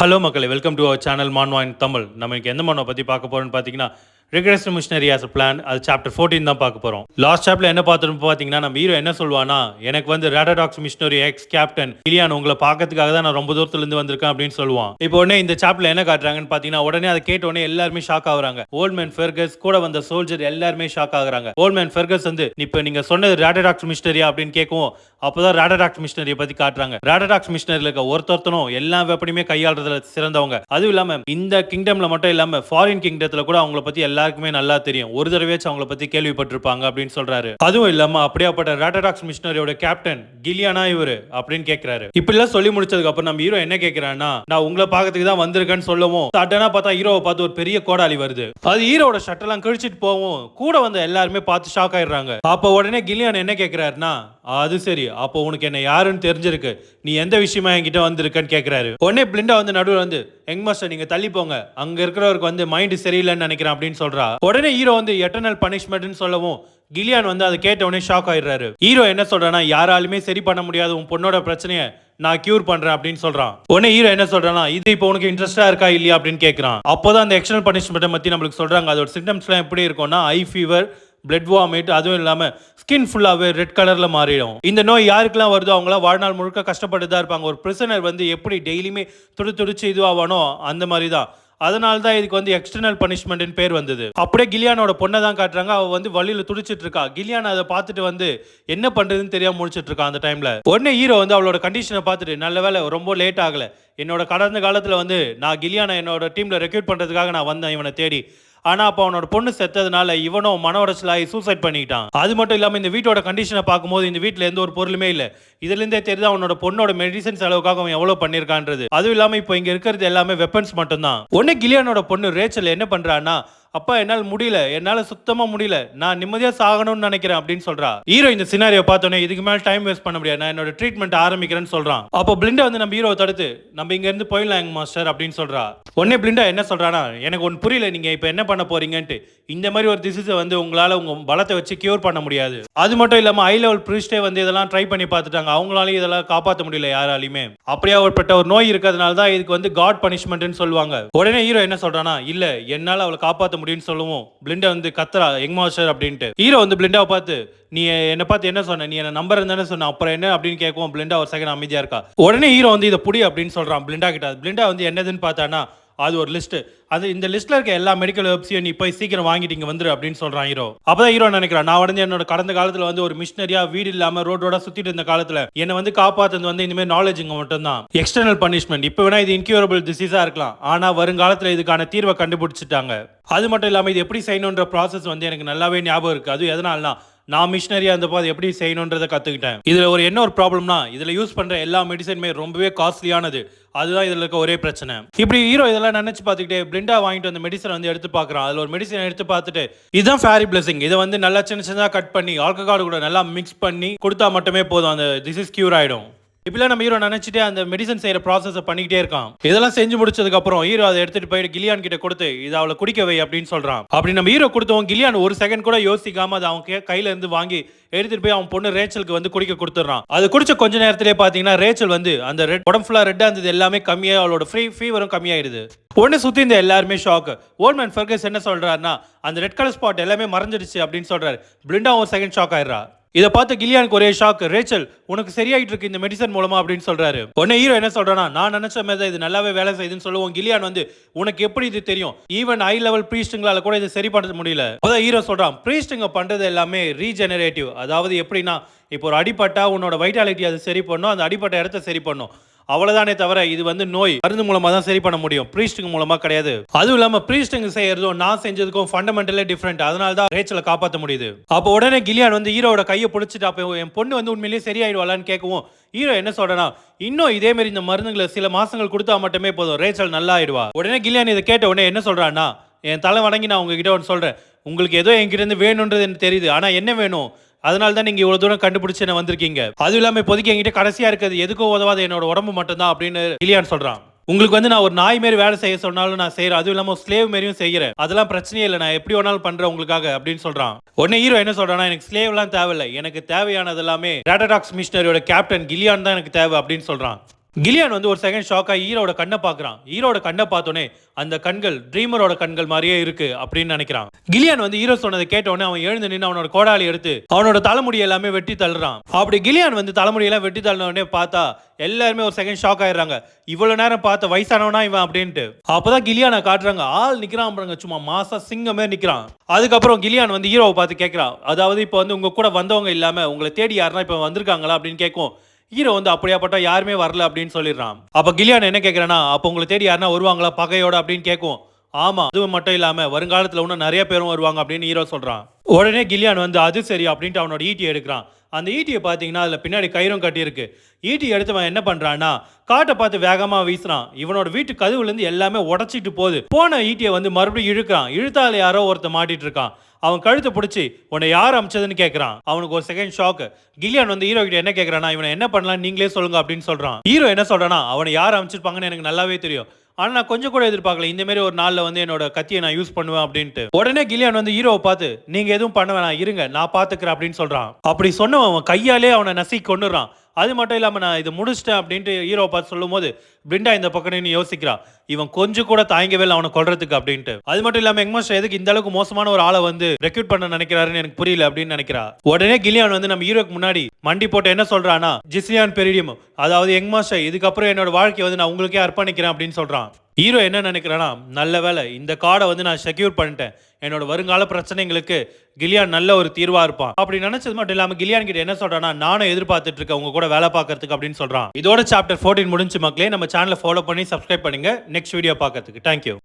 Hello மக்களே, welcome to our channel மான்வா இன் தமிழ். நம்ம இன்னைக்கு எந்த மான்வா பற்றி பார்க்க போகிறோம்னு பார்த்தீங்கன்னா, regression missionary as a plan. அது சாப்டர் 14 தான் பார்க்க போகிறோம். லாஸ்ட் சாப்டர்ல என்ன பார்த்துட்டு பார்த்தீங்கன்னா, நம்ம ஹீரோ என்ன சொல்வானா, எனக்கு வந்து ரேடாடாக்ஸ் மிஷனரி எக்ஸ் கேப்டன் கிலியான் உங்களை பார்க்கறதுக்காக தான் நான் ரொம்ப தூரத்துலேருந்து வந்திருக்கேன் அப்படின்னு சொல்லுவான். இப்போ உடனே இந்த சாப்டர்ல என்ன காட்டுறாங்கன்னு பார்த்தீங்கன்னா, உடனே அதை கேட்ட உடனே எல்லாருமே ஷாக் ஆகுறாங்க. ஓல்ட்மேன் ஃபெர்கஸ் கூட வந்த சோல்ஜர் எல்லாருமே ஷாக் ஆகுறாங்க. ஓல்ட்மேன் ஃபெர்கஸ் வந்து இப்போ நீங்க சொன்னது ரேடாடாக்ஸ் மிஷனரியா அப்படின்னு கேட்கவும், அப்போதான் ரேடாடாக்ஸ் மிஷனரியை பத்தி காட்டுறாங்க. ரேடாடாக்ஸ் மிஷனரியில் இருக்க ஒருத்தொருத்தனும் எல்லா வெப்பனையுமே கையாளுறதுல சிறந்தவங்க. அதுவும் இல்லாம இந்த கிங்டம்ல மட்டும் இல்லாம ஃபாரின் கிங்டத்துல கூட அவங்கள பத்தி எல்லாருக்குமே நல்லா தெரியும். ஒரு தடவையாச்சும் அவங்கள பத்தி கேள்விப்பட்டிருப்பாங்க அப்படின்னு சொல்றாரு. அதுவும் இல்லாம அப்படியாப்பட்ட ரேடாடாக்ஸ் மிஷனரியோட கேப்டன் கிலியானா இவரு அப்படின்னு கேட்கிறாரு. இப்படிலாம் சொல்லி முடிச்சதுக்கு அப்புறம் நம்ம ஹீரோ என்ன கேட்கிறான்னா, நான் உங்களை பார்க்கறதுக்கு தான் வந்திருக்கேன்னு சொல்லவும், சட்டனா பார்த்தா ஹீரோவை பார்த்து ஒரு பெரிய கோடாலி வருது. அது ஹீரோட ஷர்ட்டெல்லாம் கிழிச்சிட்டு போவும் கூட வந்து எல்லாருமே பார்த்து ஷாக் ஆயிடுறாங்க. அப்ப உடனே கிலியான் என்ன கேட்கிறாருன்னா, அது சரி, அப்போ உனக்கு என்ன யாருன்னு தெரிஞ்சிருக்கு, நீ எந்த விஷயமா என்கிட்ட வந்திருக்கன்னு கேட்கிறாரு. உடனே பிளிண்டா வந்து நடுவில் வந்து, யங் மாஸ்டர் நீங்க தள்ளி போங்க, அங்க இருக்கிறவருக்கு வந்து மைண்ட் சரியில்லைன்னு நினைக்கிறேன் அப்படின்னு சொல்றா. உடனே ஹீரோ வந்து எட்டர்னல் பனிஷ்மெண்ட்னு சொல்லவும் கிலியான் வந்து அதை கேட்ட உடனே ஷாக் ஆயிடுறாரு. ஹீரோ என்ன சொல்றானா, யாராலுமே சரி பண்ண முடியாத உன் பொண்ணோட பிரச்சனையை நான் கியூர் பண்றேன் அப்படின்னு சொல்றான். உடனே ஹீரோ என்ன சொல்றானா, இது இப்போ உனக்கு இன்ட்ரெஸ்டா இருக்கா இல்லையா அப்படின்னு கேட்கறான். அப்போதான் அந்த எக்ஸ்டர்னல் பனிஷ்மெண்ட்டை பத்தி நம்மளுக்கு சொல்றாங்க. அதோட சிம்டம்ஸ்லாம் எப்படி இருக்கும்னா, ஐ ஃபீவர், பிளட் வாமிட், அதுவும் இல்லாம ஸ்கின் ஃபுல்லாவே ரெட் கலர்ல மாறிடும். இந்த நோய் யாருக்கெல்லாம் வருதோ அவங்களாம் வாழ்நாள் முழுக்க கஷ்டப்பட்டு தான் இருப்பாங்க. ஒரு பிரிசனர் வந்து எப்படி டெய்லியுமே துடிச்சு இதுவானோ அந்த மாதிரி தான். அதனால தான் இதுக்கு வந்து எக்ஸ்டர்னல் பனிஷ்மெண்ட்னு பேர் வந்தது. அப்படியே கிலியானோட பொண்ணை தான் காட்டுறாங்க. அவ வந்து வழியில துடிச்சிட்டு இருக்கா. கிலியான் அதை பார்த்துட்டு வந்து என்ன பண்றதுன்னு தெரியாம முடிச்சிட்டு இருக்கா அந்த டைம்ல. உடனே ஹீரோ வந்து அவளோட கண்டிஷனை பார்த்துட்டு, நல்ல வேலை ரொம்ப லேட் ஆகல, என்னோட கடந்த காலத்துல வந்து நான் கிலியானை என்னோட டீம்ல ரெக்ரூட் பண்றதுக்காக நான் வந்தேன் இவனை தேடி. ஆனா அப்ப அவனோட பொண்ணு செத்ததுனால இவனும் மன உடைச்சலாகி சூசைட் பண்ணிட்டான். அது மட்டும் இல்லாம இந்த வீட்டோட கண்டிஷனை பார்க்கும்போது இந்த வீட்டுல எந்த ஒரு பொருளுமே இல்ல. இதுல இருந்தே தெரியுது அவனோட பொண்ணோட மெடிசன் செலவுக்காக அவன் எவ்வளவு பண்ணிருக்கான்றது. அதுவும் இல்லாம இப்போ இங்க இருக்கிறது எல்லாமே வெப்பன்ஸ் மட்டும் தான். உடனே கிலியானோட பொண்ணு ரேச்சல் என்ன பண்றான்னா, அப்பா என்னால் முடியல, என்னால சுத்தமா முடியல, நான் நிம்மதியா சாகணும்னு நினைக்கிறேன் அப்படின்னு சொல்றா. ஹீரோ இந்த சினாரியோ பார்த்தோன்னே இதுக்கு மேல டைம் வேஸ்ட் பண்ண முடியாது, நான் என்னோட ட்ரீட்மெண்ட் ஆரம்பிக்கிறேன்னு சொல்றான். அப்போ பிளிண்டா வந்து நம்ம ஹீரோவை தடுத்து, நம்ம இங்க இருந்து போயிடலாம் யங் மாஸ்டர் அப்படின்னு சொல்றா. உடனே பிளிண்டா என்ன சொல்றானா, எனக்கு ஒன்னு புரியல, நீங்க இப்ப என்ன பண்ண போறீங்கன்ட்டு. இந்த மாதிரி ஒரு டிசீஸை வந்து உங்களால உங்க பலத்தை வச்சு கியூர் பண்ண முடியாது. அது மட்டும் இல்லாம ஹை லெவல் பிரீஸ்டே வந்து இதெல்லாம் ட்ரை பண்ணி பார்த்துட்டாங்க, அவங்களாலையும் இதெல்லாம் காப்பாற்ற முடியல யாராலையுமே. அப்படியே அவர்பட்ட ஒரு நோய் இருக்கிறதுனால தான் இதுக்கு வந்து காட் பனிஷ்மெண்ட்னு சொல்லுவாங்க. உடனே ஹீரோ என்ன சொல்றானா, இல்ல என்னால அவளை காப்பாற்ற முடியும்னு சொல்லுவோம். பிளிண்டா வந்து கத்துறா, யங் மாஸ்டர் அப்படின்ட்டு. ஹீரோ வந்து பிளிண்டாவை பார்த்து, நீ என்ன பார்த்து என்ன சொன்ன, நீ என்ன நம்பர் தானே சொன்ன, அப்புறம் என்ன அப்படின்னு கேட்கவும் பிளிண்டா ஒரு செகண்ட் அமைதியா இருக்கா. உடனே ஹீரோ வந்து இதை புடி அப்படின்னு சொல்றான் பிளிண்டா கிட்ட. பிளிண்டா வந்து என்னதுன்னு பார்த்தானா, அது ஒரு லிஸ்ட். அது இந்த லிஸ்ட்ல இருக்க எல்லா மெடிக்கல் ஹெர்ப்ஸையும் நீ போய் சீக்கிரம் வாங்கிட்டு இங்க வந்துரு அப்படின்னு சொல்றான் ஹீரோ. அப்பதான் ஹீரோ நினைக்கிறான், நான் வந்து என்னோட கடந்த காலத்துல வந்து ஒரு மிஷனரியா வீடு இல்லாம ரோடோட சுத்திட்டு இருந்த காலத்துல என்ன வந்து காப்பாத்துறது வந்து இந்த மாதிரி நாலேஜ் இங்க மட்டும் தான். எக்ஸ்டர்னல் பனிஷ்மெண்ட் இப்ப வேணா இது இன்க்யூரபிள் டிசீஸா இருக்கலாம், ஆனா வருங்காலத்துல இதுக்கான தீர்வை கண்டுபிடிச்சிட்டாங்க. அது மட்டும் இல்லாம இது எப்படி செய்யணுன்ற ப்ராசஸ் வந்து எனக்கு நல்லாவே ஞாபகம் இருக்கு. அது எதனாலனா, நான் மிஷனரியா இருந்தப்போ அது எப்படி செய்யணுன்றதை கத்துக்கிட்டேன். இதுல ஒரு என்ன ஒரு ப்ராப்ளம்னா, இதுல யூஸ் பண்ற எல்லா மெடிசனுமே ரொம்பவே காஸ்ட்லியானது. அதுதான் இதுல இருக்க ஒரே பிரச்சனை. இப்படி ஹீரோ இதெல்லாம் நினைச்சு பார்த்துக்கிட்டே பிளிண்டா வாங்கிட்டு வந்த மெடிசன் வந்து எடுத்து பார்க்கறான். அதுல ஒரு மெடிசன் எடுத்து பார்த்துட்டு, இதுதான் ஃபேரி பிளெஸிங், இதை வந்து நல்லா சின்ன சின்னதா கட் பண்ணி ஆல்கஹால் கூட நல்லா மிக்ஸ் பண்ணி கொடுத்தா மட்டுமே போதும், அந்த டிசீஸ் கியூர் ஆயிடும். இப்பெல்லாம் நம்ம ஹீரோ நினைச்சிட்டே அந்த மெடிசன் செய்யற ப்ராசஸை பண்ணிக்கிட்டே இருக்கான். இதெல்லாம் செஞ்சு முடிச்சதுக்கு அப்புறம் ஹீரோ அதை எடுத்துட்டு போயிட்டு கிலியான் கிட்ட கொடுத்து, இதை அவளை குடிக்க வை அப்படின்னு சொல்றான். அப்படி நம்ம ஹீரோ கொடுத்தவன் கிலியான் ஒரு செகண்ட் கூட யோசிக்காம அதை அவன் கையில இருந்து வாங்கி எடுத்துட்டு போய் அவன் பொண்ணு ரேச்சலுக்கு வந்து குடிக்க கொடுத்துறான். அது குடிச்ச கொஞ்ச நேரத்திலே பாத்தீங்கன்னா ரேச்சல் வந்து அந்த ரெட் உடம்பு ஃபுல்லா ரெட்டா இருந்தது எல்லாமே கம்மியா, அவளோட ஃபீவரும் கம்மியாயிடுது. உடனே சுத்தி இந்த எல்லாருமே ஷாக். ஓல்ட்மேன் ஃபெர்கஸ் என்ன சொல்றாருன்னா, அந்த ரெட் கலர் ஸ்பாட் எல்லாமே மறைஞ்சிடுச்சு அப்படின்னு சொல்றாரு. பிளிண்டா ஒரு செகண்ட் ஷாக் ஆயிடுறா. இதை பார்த்து கிலியானுக்கு ஒரே ஷாக். ரேச்சல் உனக்கு சரியாயிட்டு இருக்கு இந்த மெடிசன் மூலமா அப்படின்னு சொல்றாரு. உடனே ஹீரோ என்ன சொல்றானா, நான் நினைச்ச மாதிரி இது நல்லாவே வேலை செய்யுதுன்னு சொல்லுவோம். கிலியான் வந்து, உனக்கு எப்படி இது தெரியும், ஈவன் ஹை லெவல் பிரீஸ்டுங்களால கூட இது சரி பண்ண முடியல. அதான் ஹீரோ சொல்றான், பிரீஸ்டுங்க பண்றது எல்லாமே ரீஜெனரேட்டிவ். அதாவது எப்படின்னா, இப்போ ஒரு அடிப்பட்டா உன்னோட வைட்டாலிட்டி அது சரி பண்ணும், அந்த அடிப்பட்ட இடத்த சரி பண்ணும், அவ்வளவுதானே தவிர இது வந்து நோய் மருந்து மூலமா தான் சரி பண்ண முடியும், பிரீஸ்டுங்க மூலமா கிடையாது. அதுவும் இல்லாம பிரீஸ்டுங்க செய்யறதும் நான் செஞ்சதுக்கும் ஃபண்டமெண்டலே டிஃபரெண்ட். அதனால தான் ரேச்சலை காப்பாற்ற முடியுது. அப்போ உடனே கிலியான் வந்து ஹீரோட கையை பிடிச்சிட்டு, அப்போ என் பொண்ணு வந்து உண்மையிலேயே சரியாயிடுவாளான்னு கேட்கவும் ஹீரோ என்ன சொல்றனா, இன்னும் இதே மாதிரி இந்த மருந்துகளை சில மாசங்கள் கொடுத்தா மட்டுமே போதும், ரேச்சல் நல்லா ஆயிடுவா. உடனே கிலியான் இதை கேட்ட உடனே என்ன சொல்றான்னா, என் தலை வணங்கி நான் உங்ககிட்ட ஒன்று சொல்றேன், உங்களுக்கு ஏதோ என்கிட்ட இருந்து வேணும்ன்றது எனக்கு தெரியுது, ஆனா என்ன வேணும், அதனால தான் நீங்க இவ்வளவு தூரம் கண்டுபிடிச்சு என்ன வந்திருக்கீங்க. அதுவும் இல்லாம இப்போதைக்கு என்கிட்ட கடைசியா இருக்கிறது எதுக்கோ உதவாத என்னோட உடம்பு மட்டும்தான் அப்படின்னு கிலியான் சொல்றான். உங்களுக்கு வந்து நான் ஒரு நாய் மாரி வேலை செய்ய சொன்னாலும் நான் செய்யறேன், அதுவும் இல்லாம ஸ்லேவ் மாரியும் செய்யறேன், அதெல்லாம் பிரச்சனையே இல்லை, நான் எப்படி வேணாலும் பண்றேன் உங்களுக்காக அப்படின்னு சொல்றான். உடனே ஹீரோ என்ன சொல்றானா, எனக்கு ஸ்லேவ் எல்லாம் தேவையில்லை, எனக்கு தேவையானது எல்லாமே ரேடாடாக்ஸ் மிஷனரியோட கேப்டன் கிலியான் தான் எனக்கு தேவை அப்படின்னு சொல்றான். கிலியான் வந்து ஒரு செகண்ட் ஷாக்கா ஹீரோட கண்ணை பார்க்கறான். ஹீரோட கண்ணை பார்த்தோனே அந்த கண்கள் ட்ரீமரோட கண்கள் மாதிரியே இருக்கு அப்படின்னு நினைக்கிறான். கிலியான் வந்து ஹீரோ சொன்னதை கேட்டோடனே அவன் எழுந்து நின்று அவனோட கோடாலி எடுத்து அவனோட தலைமுடி எல்லாமே வெட்டி தள்ளுறான். அப்படி கிலியான் வந்து தலைமுடியெல்லாம் வெட்டி தள்ளினோடனே பார்த்தா எல்லாருமே ஒரு செகண்ட் ஷாக் ஆயிடுறாங்க. இவ்வளவு நேரம் பார்த்த வயசானவனா இவன் அப்படின்ட்டு. அப்பதான் கிலியானை காட்டுறாங்க. ஆள் நிக்கிறான் பாருங்க, சும்மா மாசா சிங்கமே நிக்கிறான். அதுக்கப்புறம் கிலியான் வந்து ஹீரோவை பார்த்து கேட்கிறான், அதாவது இப்போ வந்து உங்க கூட வந்தவங்க இல்லாம உங்களை தேடி யாருன்னா இப்போ வந்திருக்காங்களா அப்படின்னு கேட்கும். ஹீரோ வந்து அப்படியாப்பட்ட யாருமே வரல அப்படின்னு சொல்லிடுறான். அப்ப கிலியான் என்ன கேட்கறானா, அப்ப உங்களை தேடி யாருன்னா வருவாங்களா பகையோட அப்படின்னு கேட்கும். ஆமா, அது மட்டும் இல்லாம வருங்காலத்துல இன்னும் நிறைய பேரும் வருவாங்க அப்படின்னு ஹீரோ சொல்றான். உடனே கிலியான் வந்து அது சரி அப்படின்ட்டு அவனோட ஈட்டியை எடுக்கிறான். அந்த ஈட்டியை பார்த்தீங்கன்னா அதில் பின்னாடி கயிறும் கட்டியிருக்கு. ஈட்டி எடுத்தவன் என்ன பண்ணுறான்னா காட்டை பார்த்து வேகமாக வீசுறான். இவனோட வீட்டு கதவுலேருந்து எல்லாமே உடச்சிட்டு போகுது. போன ஈட்டியை வந்து மறுபடியும் இழுக்கிறான். இழுத்தால யாரோ ஒருத்த மாட்டிட்டு இருக்கான். அவன் கழுத்தை பிடிச்சி உன்னை யார் அமிச்சதுன்னு கேட்குறான். அவனுக்கு ஒரு செகண்ட் ஷாக்கு. கிலியான் வந்து ஹீரோ கிட்ட என்ன கேட்குறானா, இவனை என்ன பண்ணலாம் நீங்களே சொல்லுங்க அப்படின்னு சொல்கிறான். ஹீரோ என்ன சொல்கிறானா, அவனை யார் அமிச்சிருப்பாங்கன்னு எனக்கு நல்லாவே தெரியும். ஆனால் நான் கொஞ்சம் கூட எதிர்பார்க்கல இந்த மாதிரி ஒரு நாளில் வந்து என்னோட கத்தியை நான் யூஸ் பண்ணுவேன் அப்படின்ட்டு. உடனே கிலியான் வந்து ஹீரோவை பார்த்து நீங்கள் எதுவும் பண்ண வேணாம், இருங்க நான் பார்த்துக்கிறேன் அப்படின்னு சொல்கிறான். அப்படி சொன்னவன் அவன் கையாலே அவனை நசுக்கி கொண்டுறான். அது மட்டும் இல்லாமல் நான் இதை முடிச்சிட்டேன் அப்படின்ட்டு ஹீரோவை பார்த்து சொல்லும் போது பிரிண்டா இந்த பக்கம் யோசிக்கிறான். இவன் கொஞ்சம் கூட தாங்கவே இல்லை அவனை கொல்றதுக்கு அப்படின்ட்டு. அது மட்டும் இல்லாமல் எங்மாஸ்டர் எதுக்கு இந்த அளவுக்கு மோசமான ஒரு ஆளை வந்து ரெக்ரூட் பண்ண நினைக்கிறாருன்னு எனக்கு புரியல அப்படின்னு நினைக்கிறா. உடனே கிலியான் வந்து நம்ம ஹீரோக்கு முன்னாடி மண்டி போட்டு என்ன சொல்றானா, ஜிஸ்லியான் பெரிடியம், அதாவது எங்மாஸ்டர் இதுக்கப்புறம் என்னோட வாழ்க்கையை வந்து நான் உங்களுக்கே அர்ப்பணிக்கிறேன் அப்படின்னு சொல்றான். ஹீரோ என்ன நினைக்கிறானா, நல்ல வேலை இந்த கார்டை வந்து நான் செக்யூர் பண்ணிட்டேன், என்னோட வருங்கால பிரச்சனைகளுக்கு கிலியான் நல்ல ஒரு தீர்வா இருப்பான் அப்படி நினைச்சது மட்டும் இல்லாம கிலியான் கிட்ட என்ன சொல்றானா, நானும் எதிர்பார்த்துட்டு இருக்கேன் உங்க கூட வேலை பார்க்கறதுக்கு அப்படின்னு சொல்றான். இதோட சாப்டர் 14 முடிஞ்சு மக்களே. நம்ம சேனலை ஃபாலோ பண்ணி சப்ஸ்கிரைப் பண்ணுங்க நெக்ஸ்ட் வீடியோ பார்க்கறதுக்கு. தேங்க்யூ.